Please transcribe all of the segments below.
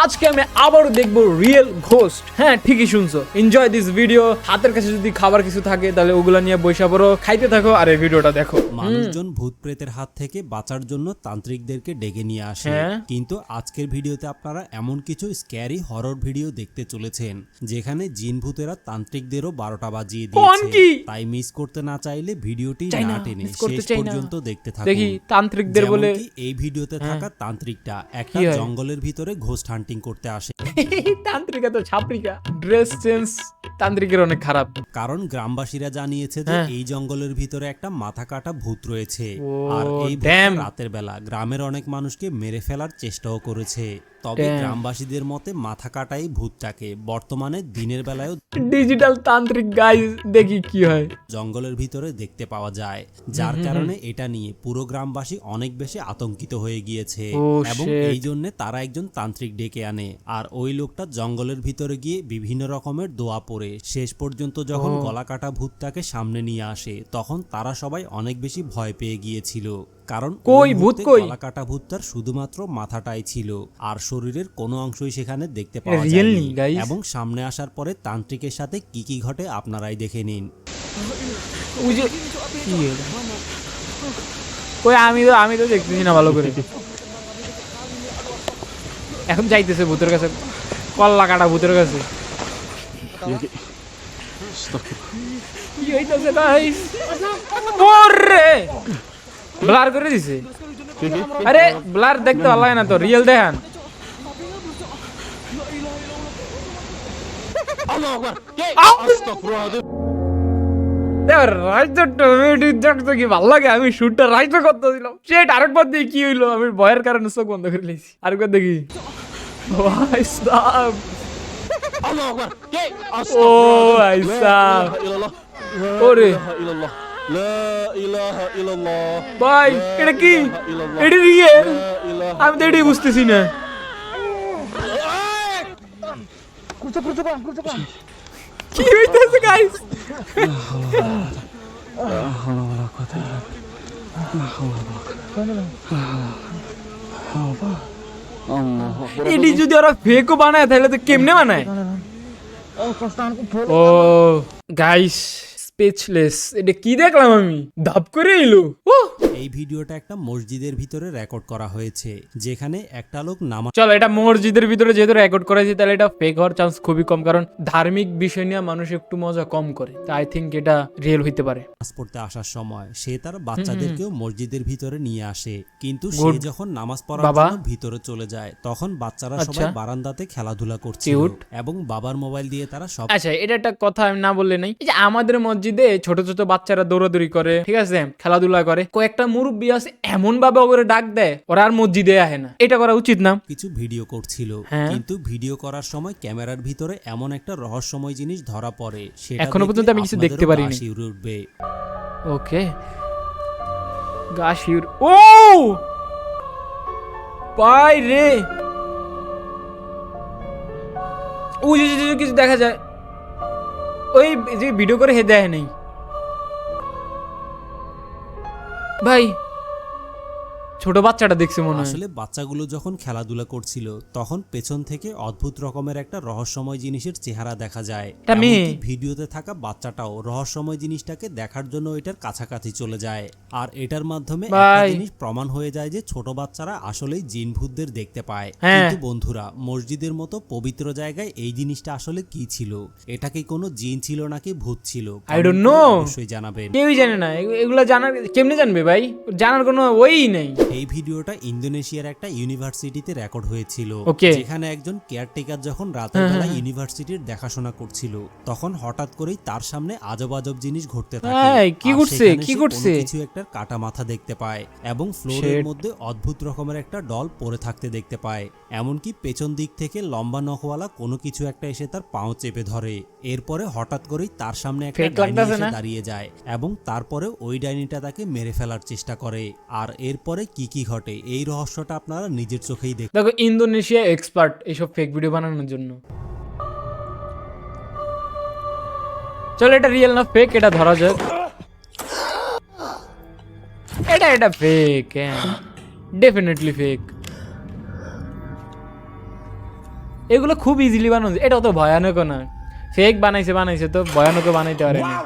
আজকে আমি আবারও দেখবো রিয়েল ঘোস্ট। হ্যাঁ ঠিকই শুনছো, এনজয় দিস ভিডিও। হাতের কাছে যদি খাবার কিছু থাকে তাহলে ওগুলা নিয়ে বসে পড়ো, খাইতে থাকো আর এই ভিডিওটা দেখো। মানুষজন ভূত প্রেতের হাত থেকে বাঁচার জন্য তান্ত্রিকদেরকে ডেকে নিয়ে আসে, কিন্তু আজকের ভিডিওতে আপনারা এমন কিছু স্ক্যারি হরর ভিডিও দেখতে চলেছেন যেখানে জিন ভূতেরা তান্ত্রিকদেরও 12টা বাজিয়ে দিয়েছে। তাই মিস করতে না চাইলে ভিডিওটি না টেনে শেষ পর্যন্ত দেখতে থাকুন। দেখি তান্ত্রিকদের বলে এই ভিডিওতে থাকা তান্ত্রিকটা একটা জঙ্গলের ভিতরে ঘোস্ট হান্টিং করতে আসে। তান্ত্রিকা তো ছাপরিকা, ড্রেস সেন্স তান্ত্রিকের অনেক খারাপ। কারণ গ্রামবাসীরা জানিয়েছে যে এই জঙ্গলের ভিতরে একটা মাথা কাটা ভূত রয়েছে, আর এই রাতের বেলা গ্রামের অনেক মানুষকে মেরে ফেলার চেষ্টাও করেছে। তবে গ্রামবাসীদের মতে মাথা কাটাই ভূতটাকে বর্তমানে দিনের বেলায়ও ডিজিটাল তান্ত্রিক গাইস দেখি কি হয় জঙ্গলের ভিতরে দেখতে পাওয়া যায়, যার কারণে এটা নিয়ে পুরো গ্রামবাসী অনেক বেশি আতঙ্কিত হয়ে গিয়েছে এবং এই জন্য তারা একজন তান্ত্রিক ডেকে আনে। আর ওই লোকটা জঙ্গলের ভিতরে গিয়ে বিভিন্ন রকমের দোয়া পড়ে শেষ পর্যন্ত যখন গলা কাটা ভূতটাকে সামনে নিয়ে আসে তখন তারা সবাই অনেক বেশি ভয় পেয়ে গিয়েছিল। কারণ গলা কাটা ভূতটার শুধুমাত্র মাথাটাই ছিল আর শরীরের কোনো অংশই সেখানে দেখতে পাওয়া যায়নি। এবং সামনে আসার পরে তান্ত্রিকের সাথে কি কি ঘটে আপনারাই দেখে নিন। আমি তো দেখতেছি না ভালো করে। এখন যাইতেছে ভূতের কাছে, কল্লা কাটা ভূতের কাছে। কি হইতাছে গাইস? ওরে ব্লার করে দিছে। আরে ব্লার দেখতে ভালো লাগে না তো, রিয়েল দেখান। দেখতে কি ভালো লাগে, আমি শুটটা রাইটে করতে দিলাম, সেট আরেকবার দিয়ে কি হইলো, আমি ভয়ের কারণে চোখ বন্ধ করে নিয়েছি। আরেকবার দেখি। ও ওরে ভাই, এটা কি? এটা রিয়েল? আমি তো এটাই বুঝতেছি না। কি হইতেছে গাইস? এটি যদি ওরা ফেকও বানায় তাহলে তো কেমনে বানায়? ও গাইস স্পিচলেস, এটা কি দেখলাম আমি, ধাপ করে এলো। এই ভিডিওটা একটা মসজিদের ভিতরে রেকর্ড করা হয়েছে যেখানে একটা লোক নামাজ, চলো এটা মসজিদের ভিতরে যেহেতু রেকর্ড করা হয়েছে তাহলে এটা ফেক হওয়ার চান্স খুবই কম, কারণ ধার্মিক বিষয় নিয়ে মানুষ একটু মজা কম করে। তাই আই থিংক এটা রিয়েল হইতে পারে। নামাজ পড়তে আসার সময় সে তার বাচ্চাদেরকেও মসজিদের ভিতরে নিয়ে আসে, কিন্তু সে যখন নামাজ পড়ার জন্য ভিতরে চলে যায় তখন বাচ্চারা সবাই বারান্দাতে খেলাধুলা করছিল এবং বাবার মোবাইল দিয়ে তারা সব। আচ্ছা এটা একটা কথা আমি না বললে নাই, এই যে আমাদের মসজিদে ছোট ছোট বাচ্চারা দৌড়াদৌড়ি করে, ঠিক আছে, খেলাধুলা করে, কয়েকটা মুরব্বী আছে এমন ভাবে ওরে ডাক দেয় ওরা আর মসজিদে আসে না। এটা করা উচিত না। কিছু ভিডিও করছিল, কিন্তু ভিডিও করার সময় ক্যামেরার ভিতরে এমন একটা রহস্যময় জিনিস ধরা পড়ে, সেটা এখনো পর্যন্ত আমি কিছু দেখতে পারিনি। উঠবে। ওকে গাশিউর। ও পাই রে, ওই যে কিছু দেখা যায়, ওই যে ভিডিও করে হে দেয় নেই ভাই, ছোট বাচ্চাটা দেখছে মনে হয়। আসলে বাচ্চাগুলো যখন খেলাধুলা করছিল তখন পেছন থেকে অদ্ভুত রকমের একটা রহস্যময় জিনিসের চেহারা দেখা যায়। ভিডিওতে থাকা বাচ্চাটাও রহস্যময় জিনিসটাকে দেখার জন্য এটার কাছাকাছি চলে যায়, আর এটার মাধ্যমে একটা জিনিস প্রমাণ হয়ে যায় যে ছোট বাচ্চারা আসলেই জিন ভূতদের দেখতে পায়। কিন্তু বন্ধুরা, মসজিদের মতো পবিত্র জায়গায় এই জিনিসটা আসলে কি ছিল? এটা কি কোনো জিন ছিল নাকি ভূত ছিল? আই ডোন্ট নো, অবশ্যই জানাবেন। কেউই জানে না এগুলা, জানার কেমনে জানবে ভাই? জানার কোনো ওই নেই। এই ভিডিওটা ইন্দোনেশিয়ার একটা ইউনিভার্সিটিতে রেকর্ড হয়েছিল, যেখানে একজন কেয়ারটেকার যখন রাতের বেলা ইউনিভার্সিটির দেখাশোনা করছিল তখন হঠাৎ করেই তার সামনে আজব আজব জিনিস ঘটতে থাকে। কি করছে? কিছু একটা কাটা মাথা দেখতে পায় এবং ফ্লোরের মধ্যে অদ্ভুত রকমের একটা ডল পড়ে থাকতে দেখতে পায়। এমনকি পেছন দিক থেকে লম্বা নখওয়ালা কোনো কিছু একটা এসে তার পাও চেপে ধরে। এরপরে হঠাৎ করেই তার সামনে একটা ডাইনি এসে দাঁড়িয়ে যায় এবং তারপরে ওই ডাইনিটা তাকে মেরে ফেলার চেষ্টা করে। আর এরপরে কি কি ঘটে এই রহস্যটা আপনারা নিজের চোখেই দেখুন। দেখো ইন্দোনেশিয়া এক্সপার্ট এইসব ফেক ভিডিও বানানোর জন্য। চলো এটা রিয়েল না ফেক এটা ধরা যাক। এটা ফেক, হ্যাঁ ডেফিনেটলি ফেক। এগুলো খুব ইজিলি বানানো যায়, এটাও তো ভয়ানক না, ফেক বানাইছে তো ভয়ানক বানাইতে পারে না।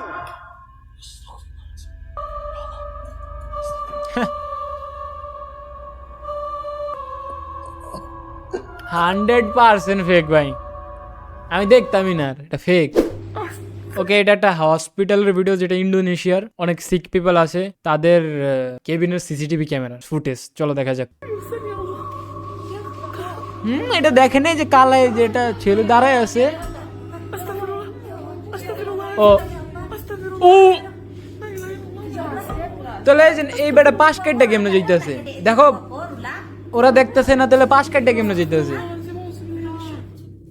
100% ফেক ভাই, আমি দেখতামই না এটা ফেক। ওকে, এটা একটা হসপিটালের ভিডিও যেটা ইন্দোনেশিয়ার, অনেক সিক পিপল আছে, তাদের কেবিনের সিসিটিভি ক্যামেরা ফুটেজ। চলো দেখা যাক। এটা দেখে নেই যে কালায় যেটা ছেলে দাঁড়ায় আছে। ও ও তাহলে এই বেটা পাশ কাটটা কেমনে যাইতেছে দেখো, ওরা দেখতেছে না, তাহলে পাশ কাটটা কেমনে যাইতেছে।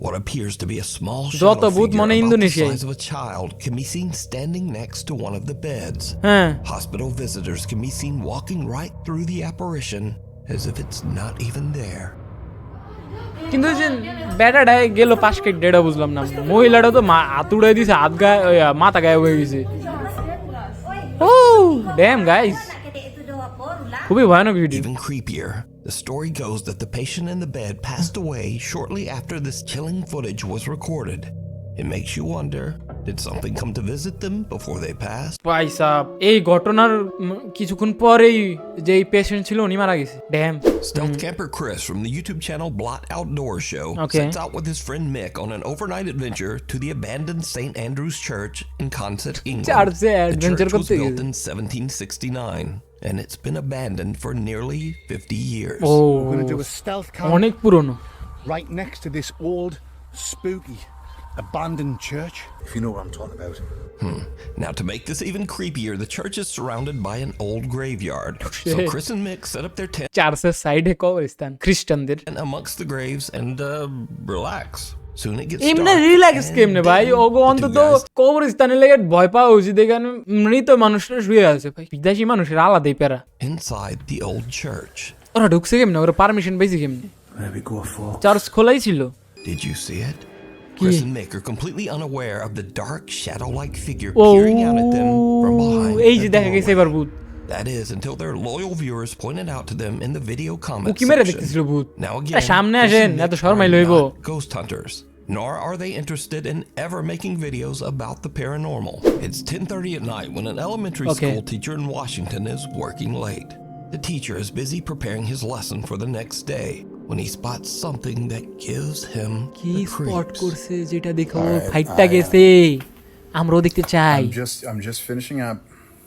What appears to be a small যত shadow ভূত figure মনে about the ইন্দোনেশিয়ায়। size of a child can be seen standing next to one of the beds. হ্যাঁ, Hospital visitors can be seen walking right through the apparition as if it's not even there. কিন্তু যে বেটাটায় গেল পাশ কাটটা এটা বুঝলাম না, মহিলাটা তো হাত উড়াই দিছে, হাত গায়ে মাথা গায়ে হয়ে গেছে। ও ড্যাম গাইস, খুবই ভয়ানক video. Even creepier, the story goes that the patient in the bed passed away shortly after this chilling footage was recorded. It makes you wonder, did something come to visit them before they passed? পয়সা এই ঘটনার কিছুক্ষণ পরেই যে patient ছিল উনি মারা গেছে। Dam. Stealth camper Chris from the YouTube channel Blot Outdoor Show Okay. sets out with his friend Mick on an overnight adventure to the abandoned St. Andrew's Church in Consett, England. চার্চে The adventure church was করতে built গেছে। in 1769, and it's been abandoned for nearly 50 years. ও We're going to do a stealth camp অনেক পুরনো। right next to this old, spooky, abandoned church. If you know what I'm talking about. Now, to make this even creepier, the church is surrounded by an old graveyard. So shit. Chris and Mick set up their tent চার্চের সাইডে কবরস্থান খ্রিস্টানদের। amongst the graves and relax. Soon it gets এমনি dark, relax and কেমনে ভাই, then ওগো the two অন্তত guys কবরস্থানে লেগে ভয় পাওয়া উচিত, এখানে মৃত মানুষরা শুয়ে আছে ভাই, বিদেশি মানুষের আলাদাই প্যারা। inside the old church. ওরা ঢুকছে কেমনে, ওরা পারমিশন পেয়েছে কেমনে? There we go, folks. Church খোলাই ছিল। Did you see it? Chris and Mick are completely unaware of the dark shadow-like figure O peering out at them from behind এই যে the দেখা গেছে এবার doorway. ভূত, That is until their loyal viewers pointed out to them in the video উকি comments মেরে section. দেখতেছিল ভূত। Now আরে again, সামনে Chris আসেন, and এত Mick শর্মাই are লইব। not ghost hunters, nor are they interested in ever making videos about the paranormal. It's 10:30 at night when an elementary Okay. school teacher in Washington is working late. The teacher is busy preparing his lesson for the next day when he spots something that gives him কি the spot creeps. করছে যেটা দেখো ফাইটটা গেছে, আমরাও দেখতে চাই। I'm just finishing up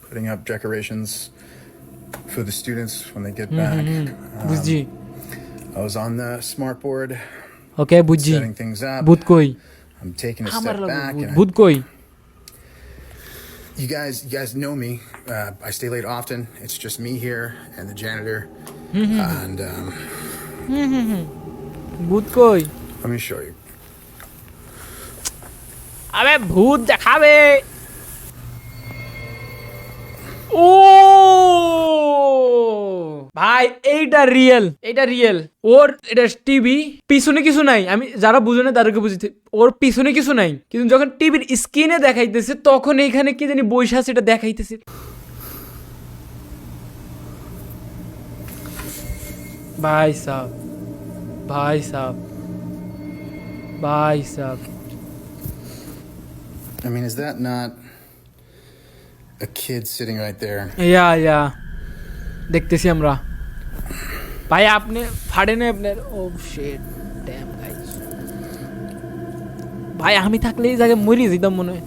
putting up decorations for the students when they get back. বুঝছি, I was on the smart board ওকে বুঝছি। setting things up. ভূত কই, I'm taking a আমার step back and ভূত কই। you guys know me. I stay late often. It's just me here and the janitor. And ভূত কই, let me show you. আবে ভূত দেখাবে। ও ভাই এইটা রিয়েল, এটা রিয়েল। ওর এটা টিভি, পিছনে কিছু নাই, আমি যারা বুঝে না তাদেরকে বুঝতে, ওর পিছনে কিছু নাই, কিন্তু যখন টিভির স্ক্রিনে দেখাইতেছে তখন এইখানে কি জানি বইসা সেটা দেখাইতেছে। ভাই সাহ, ভাই সাহ, ভাই সাহ, I mean, is that not a kid sitting right there? ইয়া দেখতেছি আমরা। ভাই আপনি ফাড়েন আপনার, ও শিট ড্যাম গাইস, ভাই আমি থাকলে এই জায়গায় মরে যেতাম মনে হয়।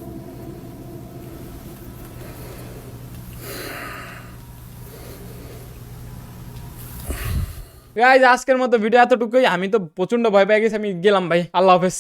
গাইস আজকের মতো ভিডিও এতটুকুই, আমি তো প্রচন্ড ভয় পেয়ে গেছি, আমি গেলাম ভাই, আল্লাহ হাফেজ।